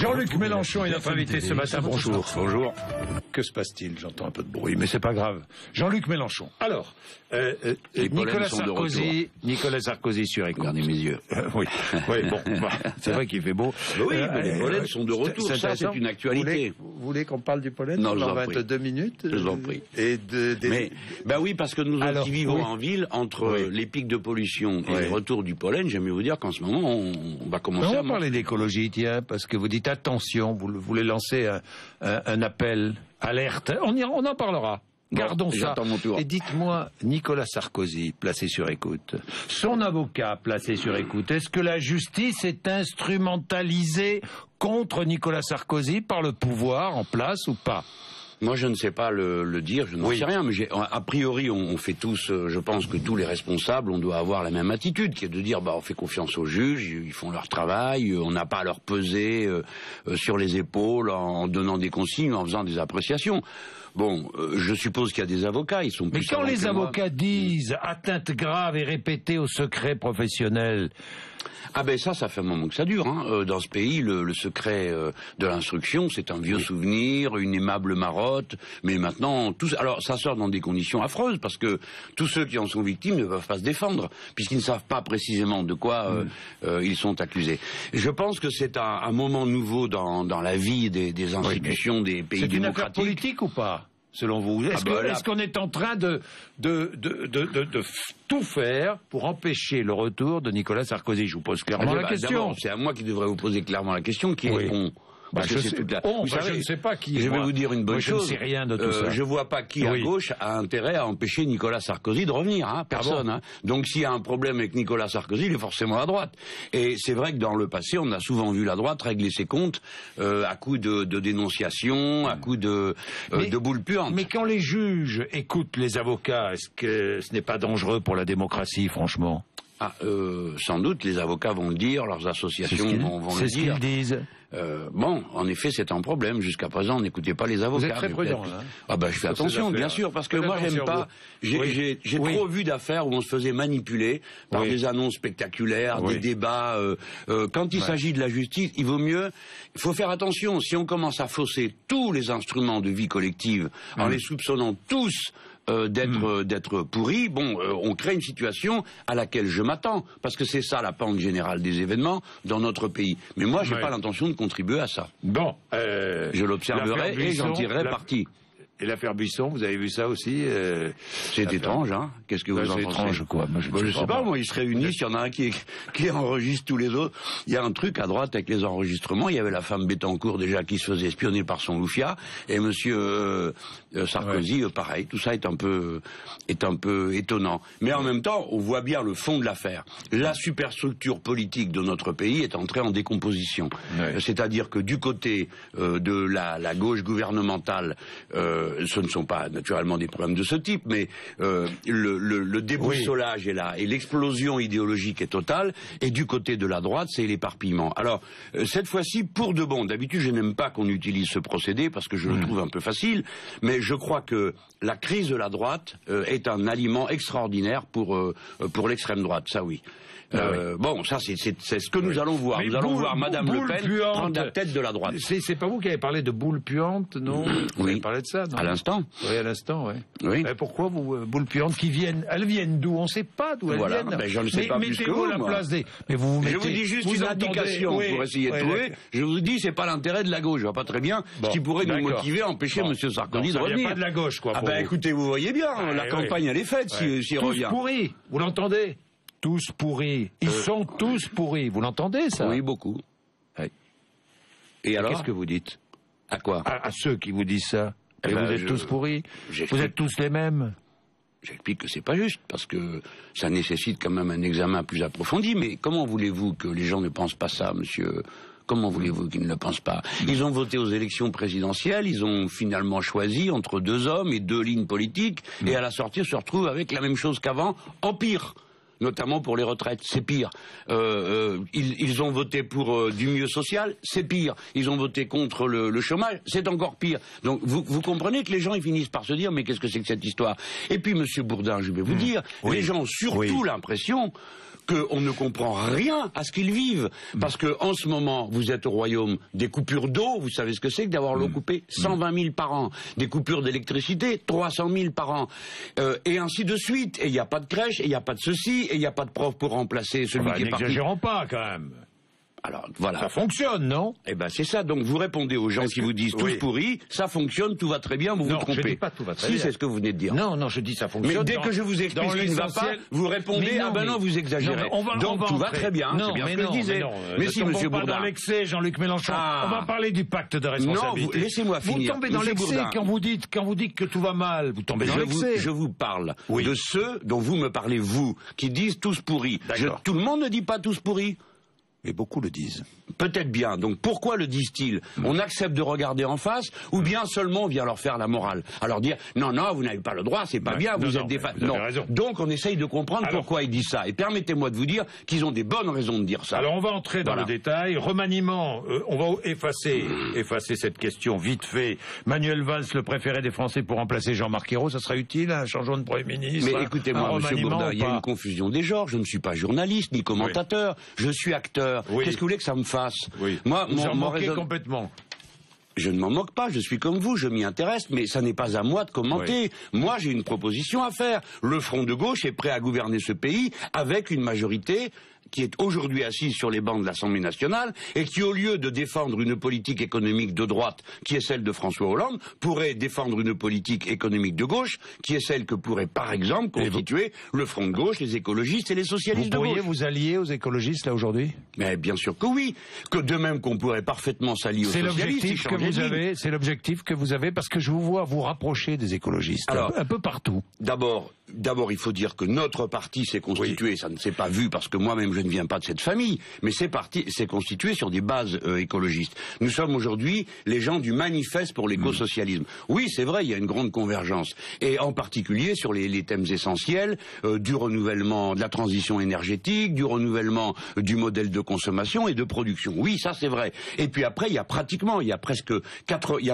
Jean-Luc Mélenchon est notre invité ce matin. Bonjour. Bonjour. Que se passe-t-il? J'entends un peu de bruit, mais c'est pas grave. Jean-Luc Mélenchon. Alors, Nicolas Sarkozy sur écoute. Regardez mes yeux. Oui, bon, c'est vrai qu'il fait beau. Oui, mais les pollens sont de retour. Ça, c'est une actualité. Vous voulez qu'on parle du pollen? Non, je vous en prie. 22 minutes. Je vous en prie. Ben oui, parce que nous qui vivons en ville, entre les pics de pollution et le retour du pollen, j'aime vous dire qu'en ce moment, on va commencer à... On va parler d'écologie, tiens, parce que vous dites attention, vous voulez lancer un appel, alerte. On en parlera. Gardons ça. Mon tour. Et dites-moi, Nicolas Sarkozy, placé sur écoute, son avocat placé sur écoute, est-ce que la justice est instrumentalisée contre Nicolas Sarkozy par le pouvoir en place ou pas? Moi, je ne sais pas le dire, je n'en sais rien, mais a priori, on fait tous, je pense que tous les responsables, on doit avoir la même attitude, qui est de dire, on fait confiance aux juges, ils font leur travail, on n'a pas à leur peser sur les épaules en donnant des consignes, en faisant des appréciations. Bon, je suppose qu'il y a des avocats, ils sont plus... Mais quand les avocats disent atteinte grave et répétée au secret professionnel... Ah ben ça fait un moment que ça dure. Dans ce pays, le secret de l'instruction, c'est un vieux souvenir, une aimable marotte. Mais maintenant, alors ça sort dans des conditions affreuses, parce que tous ceux qui en sont victimes ne peuvent pas se défendre, puisqu'ils ne savent pas précisément de quoi ils sont accusés. Je pense que c'est un moment nouveau dans la vie des institutions des pays démocratiques. C'est une affaire politique ou pas, selon vous? Est-ce qu'on est en train de tout faire pour empêcher le retour de Nicolas Sarkozy? Je vous pose clairement la question. C'est à moi qui devrais vous poser clairement la question, qui est on. Je ne sais pas qui. Je vais vous dire une bonne chose. Je ne sais rien de tout ça. Je vois pas qui à gauche a intérêt à empêcher Nicolas Sarkozy de revenir. Personne. Donc s'il y a un problème avec Nicolas Sarkozy, il est forcément à droite. Et c'est vrai que dans le passé, on a souvent vu la droite régler ses comptes à coups de dénonciation, à coups de boules puantes. Mais quand les juges écoutent les avocats, est-ce que ce n'est pas dangereux pour la démocratie, franchement? Sans doute, les avocats vont le dire, leurs associations vont le dire. C'est ce qu'ils disent. En effet, c'est un problème. Jusqu'à présent, on n'écoutait pas les avocats. Vous êtes très prudent, là. Je fais attention, bien sûr, parce que moi, j'aime pas... J'ai trop vu d'affaires où on se faisait manipuler par des annonces spectaculaires, des débats. Quand il s'agit de la justice, il faut faire attention. Si on commence à fausser tous les instruments de vie collective, en les soupçonnant tous d'être pourris, on crée une situation à laquelle je m'attends, parce que c'est ça la pente générale des événements dans notre pays. Mais moi, j'ai pas l'intention de contribuer à ça. Je l'observerai et j'en tirerai parti. Et l'affaire Buisson, vous avez vu ça aussi? C'est étrange, hein? Qu'est-ce que vous en pensez? C'est étrange, quoi. Moi, je sais pas, ils se réunissent, il y en a un qui enregistre tous les autres. Il y a un truc à droite avec les enregistrements. Il y avait la femme Bettencourt, déjà, qui se faisait espionner par son loufia. Et monsieur Sarkozy, pareil. Tout ça est un peu étonnant. Mais en même temps, on voit bien le fond de l'affaire. La superstructure politique de notre pays est entrée en décomposition. C'est-à-dire que du côté de la gauche gouvernementale, ce ne sont pas naturellement des problèmes de ce type, mais le déboussolage et l'explosion idéologique est totale, et du côté de la droite, c'est l'éparpillement. Alors, cette fois-ci, pour de bon, d'habitude, je n'aime pas qu'on utilise ce procédé, parce que je le trouve un peu facile, mais je crois que la crise de la droite est un aliment extraordinaire pour l'extrême droite, ça oui. Ça c'est ce que nous allons voir. Nous allons voir Madame Le Pen prendre la tête de la droite. C'est pas vous qui avez parlé de boules puantes, non? Vous avez parlé de ça, non? À l'instant. Oui, à l'instant, oui. Pourquoi vous, boules puantes qui viennent? Elles viennent d'où? On ne sait pas d'où elles viennent. Je ne sais pas plus que vous, moi. Mais vous mettez... Je vous dis juste une indication pour essayer de trouver. Je vous dis, c'est pas l'intérêt de la gauche. Je vois pas très bien ce qui pourrait nous motiver à empêcher M. Sarkozy de revenir. Pas de la gauche, quoi. Écoutez, vous voyez bien, la campagne elle est faite s'il revient. Tous pourris, vous l'entendez? Tous pourris. Ils sont tous pourris. Vous l'entendez, ça? Oui, beaucoup. Et alors? Qu'est-ce que vous dites? À quoi? À ceux qui vous disent ça. Et vous êtes tous pourris? Vous êtes tous les mêmes? J'explique que c'est pas juste, parce que ça nécessite quand même un examen plus approfondi. Mais comment voulez-vous que les gens ne pensent pas ça, monsieur? Comment voulez-vous qu'ils ne le pensent pas? Ils ont voté aux élections présidentielles, ils ont finalement choisi entre deux hommes et deux lignes politiques, et à la sortie, se retrouvent avec la même chose qu'avant, en pire. notamment pour les retraites, c'est pire. Ils ont voté pour du mieux social, c'est pire. Ils ont voté contre le chômage, c'est encore pire. Donc vous comprenez que les gens ils finissent par se dire mais qu'est-ce que c'est que cette histoire? Et puis Monsieur Bourdin, je vais vous dire, les gens ont surtout l'impression qu'on ne comprend rien à ce qu'ils vivent. Parce que en ce moment, vous êtes au royaume des coupures d'eau, vous savez ce que c'est que d'avoir l'eau coupée? 120 000 par an. Des coupures d'électricité, 300 000 par an. Et ainsi de suite. Et il n'y a pas de crèche, et il n'y a pas de ceci, et il n'y a pas de prof pour remplacer celui qui est parti. N'exagérons pas quand même. Alors, voilà. Ça fonctionne, non? Eh ben, c'est ça. Donc, vous répondez aux gens qui vous disent tous pourris, ça fonctionne, tout va très bien, vous vous trompez. Non, je dis pas tout va très bien. Si, c'est ce que vous venez de dire. Non, je dis ça fonctionne. Mais dès que je vous explique ce qui ne va pas, vous répondez, non, vous exagérez. Donc, tout va très bien, c'est bien ce que je disais. Mais si, Monsieur Bourdin. Dans l'excès, Jean-Luc Mélenchon. On va parler du pacte de responsabilité. Non, laissez-moi finir. Vous tombez dans l'excès quand vous dites que tout va mal. Vous tombez dans l'excès. Je vous parle de ceux dont vous me parlez, vous, qui disent tous pourris. Tout le monde ne dit pas tous pourris. Et beaucoup le disent. Peut-être bien. Donc pourquoi le disent-ils? On accepte de regarder en face, ou bien seulement on vient leur faire la morale? Alors dire non, vous n'avez pas le droit, c'est pas bien, vous êtes des non. Donc on essaye de comprendre pourquoi ils disent ça. Et permettez-moi de vous dire qu'ils ont des bonnes raisons de dire ça. Alors on va entrer dans le détail. Remaniement, on va effacer cette question vite fait. Manuel Valls, le préféré des Français pour remplacer Jean-Marc Ayrault, ça serait utile, un changement de Premier ministre? Mais écoutez-moi, Monsieur Bourdin, il y a une confusion des genres. Je ne suis pas journaliste ni commentateur, je suis acteur. Qu'est-ce que vous voulez que ça me fasse? Moi, vous en moquez complètement. Je ne m'en moque pas, je suis comme vous, je m'y intéresse, mais ça n'est pas à moi de commenter. Moi, j'ai une proposition à faire. Le Front de gauche est prêt à gouverner ce pays avec une majorité qui est aujourd'hui assise sur les bancs de l'Assemblée nationale et qui, au lieu de défendre une politique économique de droite, qui est celle de François Hollande, pourrait défendre une politique économique de gauche, qui est celle que pourrait, par exemple, constituer le Front de gauche, les écologistes et les socialistes de gauche. Vous pourriez vous allier aux écologistes, là, aujourd'hui? Mais bien sûr que oui. Que de même qu'on pourrait parfaitement s'allier aux socialistes. C'est l'objectif que vous avez, parce que je vous vois vous rapprocher des écologistes. Alors, un peu partout. D'abord, il faut dire que notre parti s'est constitué, ça ne s'est pas vu parce que moi-même je ne viens pas de cette famille, mais c'est constitué sur des bases écologistes. Nous sommes aujourd'hui les gens du manifeste pour l'écosocialisme. Oui, c'est vrai, il y a une grande convergence, et en particulier sur les thèmes essentiels du renouvellement, de la transition énergétique, du renouvellement du modèle de consommation et de production. Oui, ça c'est vrai. Et puis après, il y a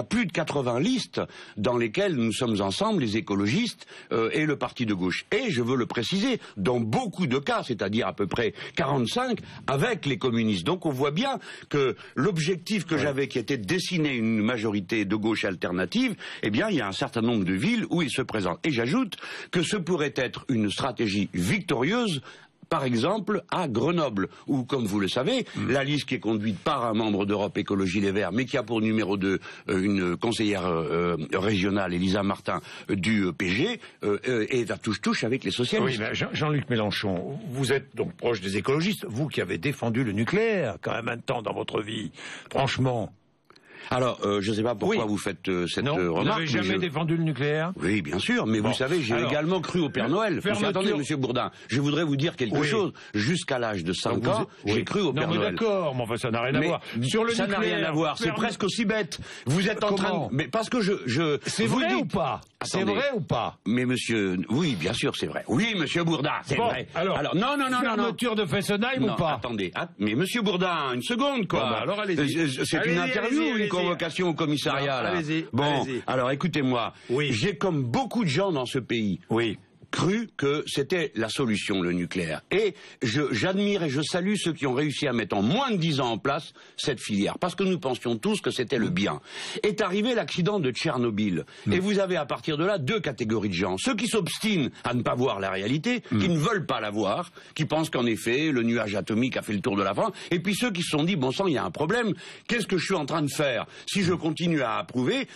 plus de 80 listes dans lesquelles nous sommes ensemble, les écologistes et le parti de gauche. Et je veux le préciser, dans beaucoup de cas, c'est-à-dire à peu près 45, avec les communistes. Donc on voit bien que l'objectif que j'avais, qui était de dessiner une majorité de gauche alternative, eh bien il y a un certain nombre de villes où il se présente. Et j'ajoute que ce pourrait être une stratégie victorieuse, par exemple, à Grenoble, où, comme vous le savez, la liste qui est conduite par un membre d'Europe Écologie Les Verts, mais qui a pour numéro 2 une conseillère régionale, Elisa Martin, du PG, est à touche-touche avec les socialistes. Oui, mais Jean-Luc Mélenchon, vous êtes donc proche des écologistes, vous qui avez défendu le nucléaire, quand même un temps dans votre vie, franchement... Alors, je ne sais pas pourquoi vous faites cette remarque. Vous n'avez jamais défendu le nucléaire? Oui, bien sûr, mais vous savez, j'ai également cru au Père Noël. Attendez, Monsieur Bourdin, je voudrais vous dire quelque chose. Jusqu'à l'âge de 5 ans, j'ai cru au Père Noël. Non, mais d'accord, mais enfin, ça n'a rien à voir. Sur le nucléaire, ça n'a rien à voir, c'est presque aussi bête. Vous êtes en train de... Mais parce que C'est vrai ou pas? C'est vrai ou pas? Mais monsieur... Oui, bien sûr, c'est vrai. Oui, Monsieur Bourdin, c'est vrai. Alors, non. Fermeture de Fessenheim ou pas? Attendez, mais Monsieur Bourdin, une seconde, quoi. Alors, allez-y. C'est une interview ou une convocation au commissariat, là? Allez-y. Bon, alors écoutez-moi. J'ai, comme beaucoup de gens dans ce pays, cru que c'était la solution, le nucléaire. Et j'admire et je salue ceux qui ont réussi à mettre en moins de 10 ans en place cette filière, parce que nous pensions tous que c'était le bien. Est arrivé l'accident de Tchernobyl, et vous avez à partir de là deux catégories de gens. Ceux qui s'obstinent à ne pas voir la réalité, qui ne veulent pas la voir, qui pensent qu'en effet, le nuage atomique a fait le tour de la France, et puis ceux qui se sont dit, bon sang, il y a un problème, qu'est-ce que je suis en train de faire si je continue à approuver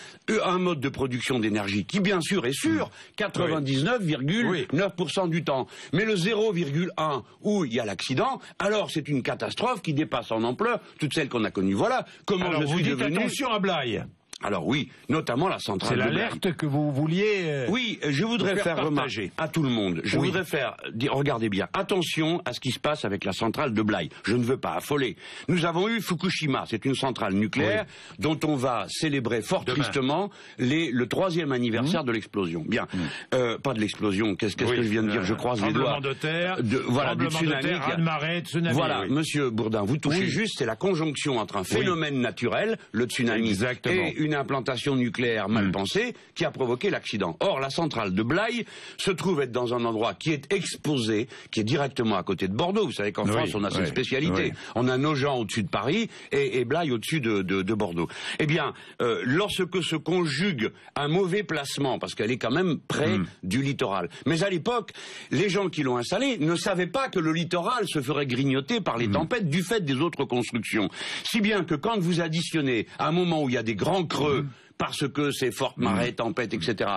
un mode de production d'énergie qui, bien sûr, est sûr, 99,9% du temps. Mais le 0,1 où il y a l'accident, alors c'est une catastrophe qui dépasse en ampleur toutes celles qu'on a connues. Voilà comment alors, je suis devenu... Attention à Blaye. Alors oui, notamment la centrale de Blaye. C'est l'alerte que vous vouliez oui, je voudrais faire remarquer à tout le monde. Je voudrais faire dire, regardez bien, attention à ce qui se passe avec la centrale de Blaye. Je ne veux pas affoler. Nous avons eu Fukushima, c'est une centrale nucléaire dont on va célébrer fort tristement le 3e anniversaire de l'explosion. Bien, pas de l'explosion. Qu'est-ce que je viens de dire? Je croise les doigts. Tremblement de terre, voilà, du tsunami. raz-de-marée, tsunami. Voilà, Monsieur Bourdin, vous touchez juste, c'est la conjonction entre un phénomène naturel, le tsunami, et une implantation nucléaire mal pensée qui a provoqué l'accident. Or, la centrale de Blaye se trouve être dans un endroit qui est exposé, qui est directement à côté de Bordeaux. Vous savez qu'en France, on a cette spécialité. On a Nogent au-dessus de Paris et Blaye au-dessus de Bordeaux. Eh bien, lorsque se conjugue un mauvais placement, parce qu'elle est quand même près du littoral. Mais à l'époque, les gens qui l'ont installée ne savaient pas que le littoral se ferait grignoter par les tempêtes du fait des autres constructions. Si bien que quand vous additionnez à un moment où il y a des grands creux, parce que c'est forte marée, tempête, etc.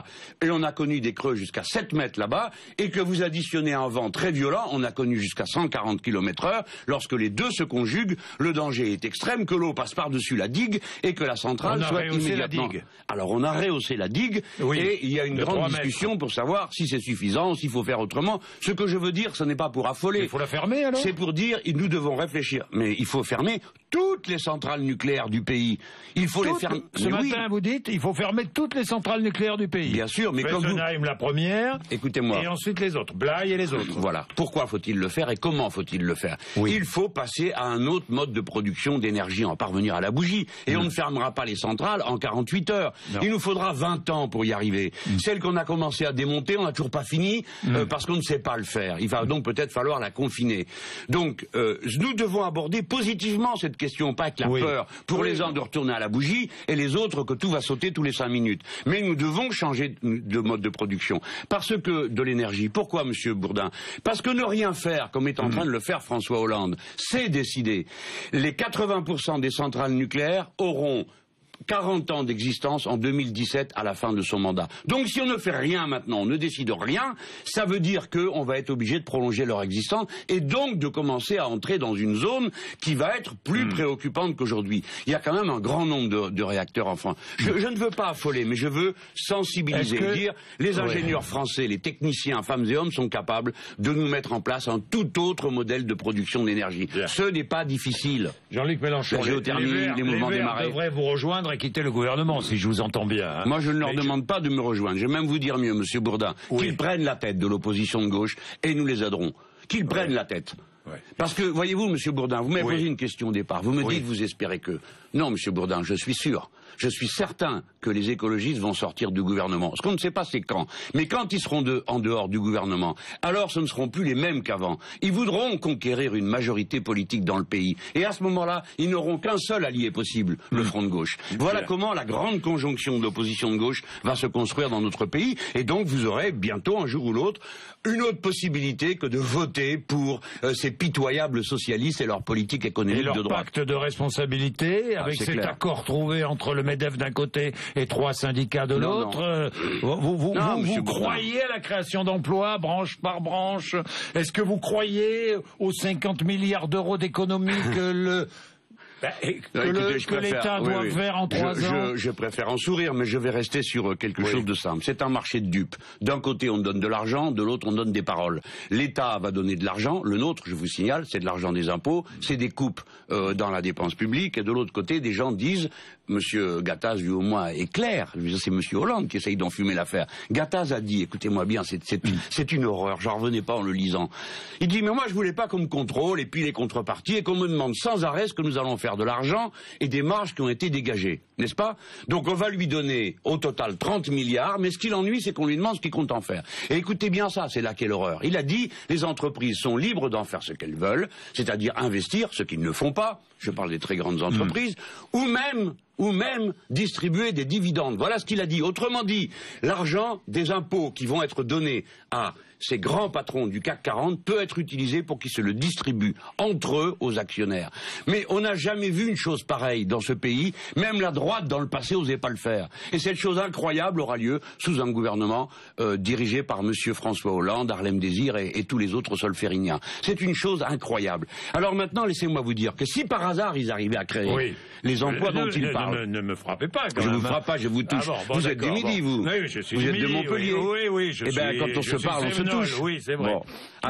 Et on a connu des creux jusqu'à 7 mètres là-bas, et que vous additionnez un vent très violent, on a connu jusqu'à 140 km/h, lorsque les deux se conjuguent, le danger est extrême, que l'eau passe par-dessus la digue, et que la centrale soit immédiatement... Alors on a rehaussé la digue, et il y a une grande discussion pour savoir si c'est suffisant, s'il faut faire autrement. Ce que je veux dire, ce n'est pas pour affoler. Il faut la fermer alors? C'est pour dire, nous devons réfléchir. Mais il faut fermer toutes les centrales nucléaires du pays. Il faut les fermer. Ce matin, vous dites, il faut fermer toutes les centrales nucléaires du pays. Bien sûr, mais comme vous... Fessenheim, la première. Écoutez-moi. Et ensuite les autres. Blaye et les autres. Voilà. Pourquoi faut-il le faire et comment faut-il le faire? Il faut passer à un autre mode de production d'énergie, en parvenir à la bougie. Et on ne fermera pas les centrales en 48 heures. Non. Il nous faudra 20 ans pour y arriver. Celle qu'on a commencé à démonter, on n'a toujours pas fini parce qu'on ne sait pas le faire. Il va donc peut-être falloir la confiner. Donc, nous devons aborder positivement cette question, pas avec la peur pour les uns de retourner à la bougie et les autres que tout va sauter tous les 5 minutes. Mais nous devons changer de mode de production. Parce que de l'énergie. Pourquoi, Monsieur Bourdin? Parce que ne rien faire, comme est en train de le faire François Hollande, c'est décider. Les 80% des centrales nucléaires auront 40 ans d'existence en 2017 à la fin de son mandat. Donc si on ne fait rien maintenant, on ne décide rien, ça veut dire qu'on va être obligé de prolonger leur existence et donc de commencer à entrer dans une zone qui va être plus préoccupante qu'aujourd'hui. Il y a quand même un grand nombre de réacteurs en France. Je ne veux pas affoler, mais je veux sensibiliser, dire les ingénieurs français, les techniciens, femmes et hommes, sont capables de nous mettre en place un tout autre modèle de production d'énergie. Ce n'est pas difficile. Jean-Luc Mélenchon, la géothermie, les mouvements des marées devraient vous rejoindre et quitter le gouvernement, si je vous entends bien. Hein. Moi, je ne leur demande pas de me rejoindre. Je vais même vous dire mieux, Monsieur Bourdin, qu'ils prennent la tête de l'opposition de gauche et nous les aiderons. Qu'ils prennent la tête. Parce que, voyez-vous, Monsieur Bourdin, vous m'avez posé une question au départ. Vous me dites, vous espérez que... Non, Monsieur Bourdin, je suis sûr. Je suis certain que les écologistes vont sortir du gouvernement. Ce qu'on ne sait pas, c'est quand. Mais quand ils seront en dehors du gouvernement, alors ce ne seront plus les mêmes qu'avant. Ils voudront conquérir une majorité politique dans le pays. Et à ce moment-là, ils n'auront qu'un seul allié possible, le Front de gauche. Voilà comment la grande conjonction de l'opposition de gauche va se construire dans notre pays. Et donc, vous aurez bientôt, un jour ou l'autre, une autre possibilité que de voter pour ces pitoyables socialistes et leur politique économique de droite. Et leur pacte de responsabilité, avec cet accord trouvé entre le MEDEF d'un côté et 3 syndicats de l'autre. Vous croyez à la création d'emplois, branche par branche? Est-ce que vous croyez aux 50 milliards d'euros d'économies que l'État doit faire en 3 ans? Je préfère en sourire, mais je vais rester sur quelque chose de simple. C'est un marché de dupes. D'un côté, on donne de l'argent, de l'autre, on donne des paroles. L'État va donner de l'argent, le nôtre, je vous signale, c'est de l'argent des impôts, c'est des coupes dans la dépense publique, et de l'autre côté, des gens disent, Monsieur Gattaz, lui au moins, est clair, c'est Monsieur Hollande qui essaye d'enfumer l'affaire. Gattaz a dit, écoutez-moi bien, c'est une horreur, j'en revenais pas en le lisant. Il dit, mais moi je voulais pas qu'on me contrôle, et puis les contreparties, et qu'on me demande sans arrêt ce que nous allons faire de l'argent et des marges qui ont été dégagées, n'est-ce pas? Donc on va lui donner au total 30 milliards, mais ce qui l'ennuie, c'est qu'on lui demande ce qu'il compte en faire. Et écoutez bien ça, c'est là qu'est l'horreur. Il a dit, les entreprises sont libres d'en faire ce qu'elles veulent, c'est-à-dire investir, ce qu'ils ne font pas, je parle des très grandes entreprises, ou même distribuer des dividendes. Voilà ce qu'il a dit. Autrement dit, l'argent des impôts qui vont être donnés à ces grands patrons du CAC 40 peut être utilisé pour qu'ils se le distribuent entre eux aux actionnaires. Mais on n'a jamais vu une chose pareille dans ce pays. Même la droite, dans le passé, n'osait pas le faire. Et cette chose incroyable aura lieu sous un gouvernement dirigé par Monsieur François Hollande, Harlem Désir et tous les autres solfériniens. C'est une chose incroyable. Alors maintenant, laissez-moi vous dire que si par hasard ils arrivaient à créer les emplois dont ils parlent, ne me frappez pas. Je ne vous frappe pas, je vous touche. Vous êtes du Midi, vous. Oui, je suis vous du êtes Midi, de Montpellier. Oui, Eh bien, quand on se parle, on se touche. Oui, c'est vrai.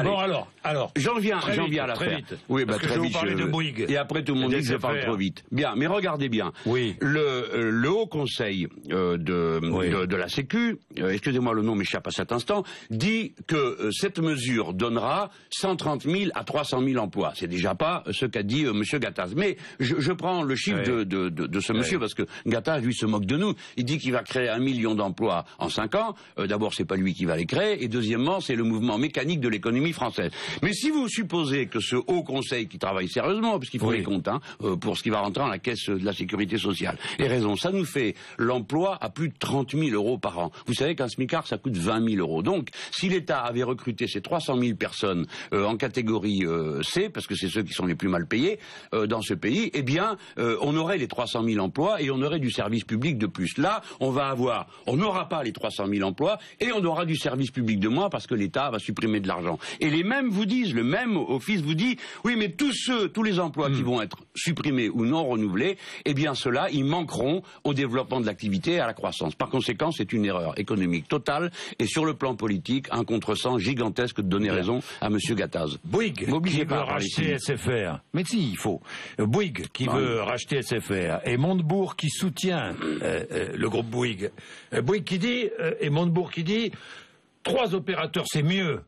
Bon, alors. J'en viens à l'affaire. Oui, très je vais vous vite. parler de Bouygues. Et après, tout le monde dit que je parle trop vite. Bien, mais regardez bien. Oui. Le Haut Conseil de la Sécu, excusez-moi, le nom m'échappe à cet instant, dit que cette mesure donnera 130 000 à 300 000 emplois. C'est déjà pas ce qu'a dit Monsieur Gattaz. Mais je prends le chiffre de ce monsieur parce que Gattaz, lui, se moque de nous. Il dit qu'il va créer 1 million d'emplois en 5 ans. D'abord, c'est pas lui qui va les créer, et deuxièmement, c'est le mouvement mécanique de l'économie française. Mais si vous supposez que ce Haut Conseil, qui travaille sérieusement, parce qu'il faut les comptes pour ce qui va rentrer dans la caisse de la sécurité sociale, ait raison, ça nous fait l'emploi à plus de 30 000 euros par an. Vous savez qu'un smicard, ça coûte 20 000 euros. Donc, si l'État avait recruté ces 300 000 personnes en catégorie C, parce que c'est ceux qui sont les plus mal payés dans ce pays, eh bien, on aurait les 300 000 emplois et on aurait du service public de plus. Là, on n'aura pas les 300 000 emplois et on aura du service public de moins parce que l'État va supprimer de l'argent. Et les mêmes vous disent, le même office vous dit, oui, mais tous les emplois qui vont être supprimés ou non renouvelés, eh bien, ceux-là, ils manqueront au développement de l'activité et à la croissance. Par conséquent, c'est une erreur économique totale et sur le plan politique, un contresens gigantesque de donner raison à M. Gattaz. Bouygues qui veut racheter SFR. Mais si, il faut. Bouygues qui veut racheter SFR et Montebourg qui soutient le groupe Bouygues. Bouygues qui dit, et Montebourg qui dit, 3 opérateurs, c'est mieux.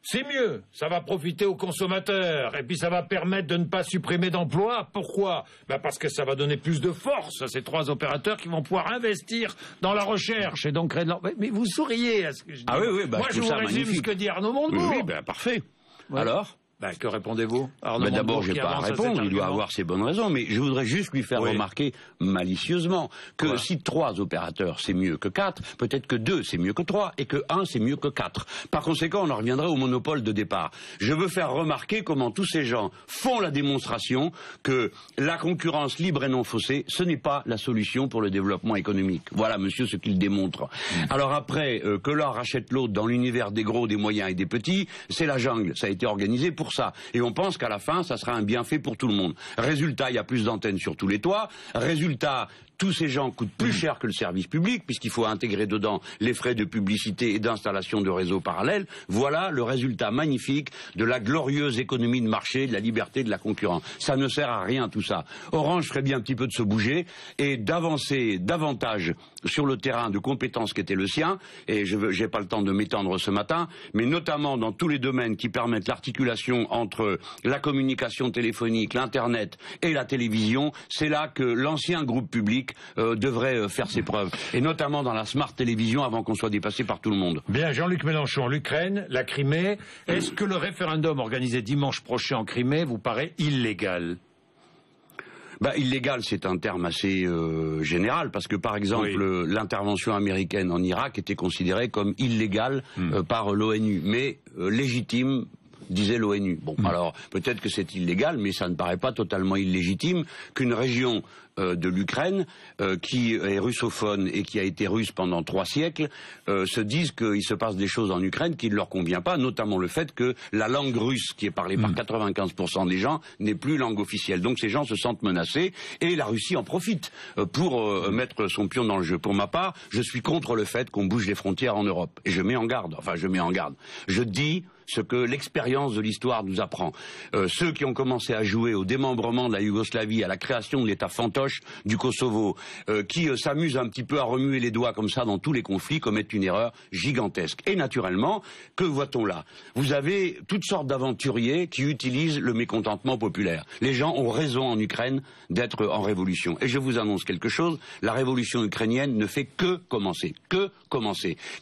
C'est mieux, ça va profiter aux consommateurs et puis ça va permettre de ne pas supprimer d'emplois. Pourquoi ? Parce que ça va donner plus de force à ces 3 opérateurs qui vont pouvoir investir dans la recherche et donc créer de l'emploi. Mais vous souriez à ce que je dis. Ah oui, moi je vous résume ce que dit Arnaud Montebourg. Oui, parfait. Ouais. Alors ? Que répondez-vous? D'abord, je n'ai pas à répondre, il doit avoir ses bonnes raisons, mais je voudrais juste lui faire remarquer malicieusement que si 3 opérateurs c'est mieux que 4, peut-être que 2 c'est mieux que 3 et que 1 c'est mieux que 4. Par conséquent, on en reviendrait au monopole de départ. Je veux faire remarquer comment tous ces gens font la démonstration que la concurrence libre et non faussée, ce n'est pas la solution pour le développement économique. Voilà, monsieur, ce qu'il démontre. Alors après, que l'un rachète l'autre dans l'univers des gros, des moyens et des petits, c'est la jungle. Ça a été organisé pour ça. Et on pense qu'à la fin, ça sera un bienfait pour tout le monde. Résultat, il y a plus d'antennes sur tous les toits. Résultat, tous ces gens coûtent plus cher que le service public, puisqu'il faut intégrer dedans les frais de publicité et d'installation de réseaux parallèles. Voilà le résultat magnifique de la glorieuse économie de marché, de la liberté, de la concurrence. Ça ne sert à rien tout ça. Orange ferait bien un petit peu de se bouger et d'avancer davantage sur le terrain de compétences qui était le sien, et je n'ai pas le temps de m'étendre ce matin, mais notamment dans tous les domaines qui permettent l'articulation entre la communication téléphonique, l'Internet et la télévision. C'est là que l'ancien groupe public devrait faire ses preuves, et notamment dans la smart télévision avant qu'on soit dépassé par tout le monde. Bien, Jean-Luc Mélenchon, l'Ukraine, la Crimée, est-ce que le référendum organisé dimanche prochain en Crimée vous paraît illégal ? Illégal, c'est un terme assez général, parce que par exemple, l'intervention américaine en Irak était considérée comme illégale par l'ONU, mais légitime, disait l'ONU. Bon, alors peut-être que c'est illégal, mais ça ne paraît pas totalement illégitime qu'une région de l'Ukraine, qui est russophone et qui a été russe pendant 3 siècles, se disent qu'il se passe des choses en Ukraine qui ne leur convient pas, notamment le fait que la langue russe, qui est parlée par 95% des gens, n'est plus langue officielle. Donc ces gens se sentent menacés, et la Russie en profite pour mettre son pion dans le jeu. Pour ma part, je suis contre le fait qu'on bouge les frontières en Europe. Et je mets en garde, je dis ce que l'expérience de l'histoire nous apprend. Ceux qui ont commencé à jouer au démembrement de la Yougoslavie, à la création de l'État fantoche du Kosovo, qui s'amusent un petit peu à remuer les doigts comme ça dans tous les conflits, commettent une erreur gigantesque. Et naturellement, que voit-on là? Vous avez toutes sortes d'aventuriers qui utilisent le mécontentement populaire. Les gens ont raison en Ukraine d'être en révolution. Et je vous annonce quelque chose, la révolution ukrainienne ne fait que commencer.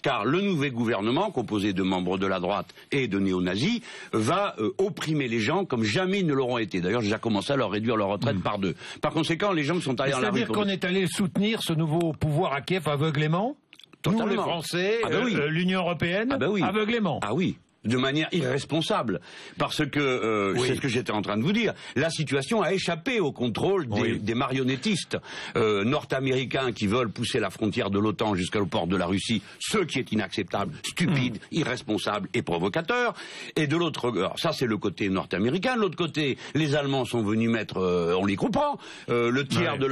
Car le nouveau gouvernement, composé de membres de la droite et de néo-nazis, va opprimer les gens comme jamais ils ne l'auront été. D'ailleurs, j'ai déjà commencé à leur réduire leur retraite par 2. Par conséquent, les gens qui sont allés dans la rue... C'est-à-dire qu'on est allé soutenir ce nouveau pouvoir à Kiev aveuglément? Totalement. Nous, les Français, l'Union européenne, aveuglément. Ah oui. de manière irresponsable, parce que c'est ce que j'étais en train de vous dire. La situation a échappé au contrôle des marionnettistes nord-américains qui veulent pousser la frontière de l'OTAN jusqu'au port de la Russie, ce qui est inacceptable, stupide, irresponsable et provocateur. Et de l'autre, ça c'est le côté nord-américain. De l'autre côté, les Allemands sont venus mettre, on les comprend, le tiers de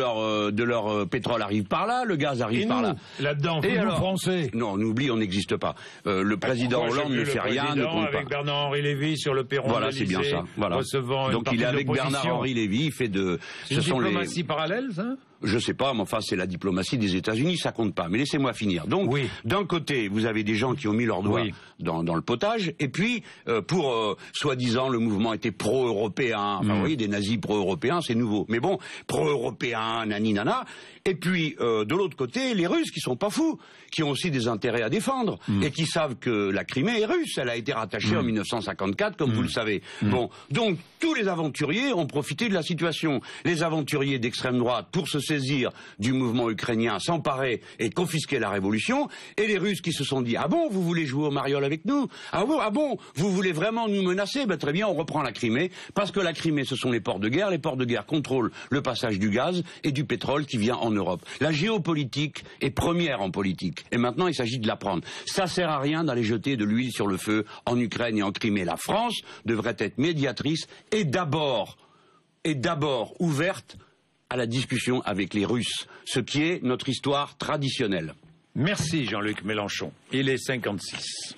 leur pétrole arrive par là, le gaz arrive par là. Là-dedans, nous Français. Non, on oublie, on n'existe pas. Le président Hollande ne fait rien. Avec Bernard-Henri Lévy sur le perron de l'Élysée, c'est bien ça. Voilà. Recevant donc il est avec Bernard-Henri Lévy, il fait de... C'est une diplomatie parallèle, ça ? Je sais pas, mais enfin c'est la diplomatie des États-Unis, ça compte pas. Mais laissez-moi finir. Donc, d'un côté, vous avez des gens qui ont mis leurs doigts dans le potage, et puis pour soi-disant le mouvement était pro-européen. Enfin, vous voyez, des nazis pro-européens, c'est nouveau. Mais bon, pro-européen, nani nana. Et puis de l'autre côté, les Russes qui sont pas fous, qui ont aussi des intérêts à défendre et qui savent que la Crimée est russe. Elle a été rattachée en 1954, comme vous le savez. Bon, donc tous les aventuriers ont profité de la situation. Les aventuriers d'extrême droite pour se saisir du mouvement ukrainien, s'emparer et confisquer la révolution, et les Russes qui se sont dit « Ah bon, vous voulez jouer au mariole avec nous ? Ah bon, vous voulez vraiment nous menacer ? Ben très bien, on reprend la Crimée, parce que la Crimée, ce sont les ports de guerre. Les ports de guerre contrôlent le passage du gaz et du pétrole qui vient en Europe. La géopolitique est première en politique, et maintenant il s'agit de l'apprendre. Ça sert à rien d'aller jeter de l'huile sur le feu en Ukraine et en Crimée. La France devrait être médiatrice et d'abord ouverte à la discussion avec les Russes, ce qui est notre histoire traditionnelle. Merci Jean-Luc Mélenchon. Il est 56.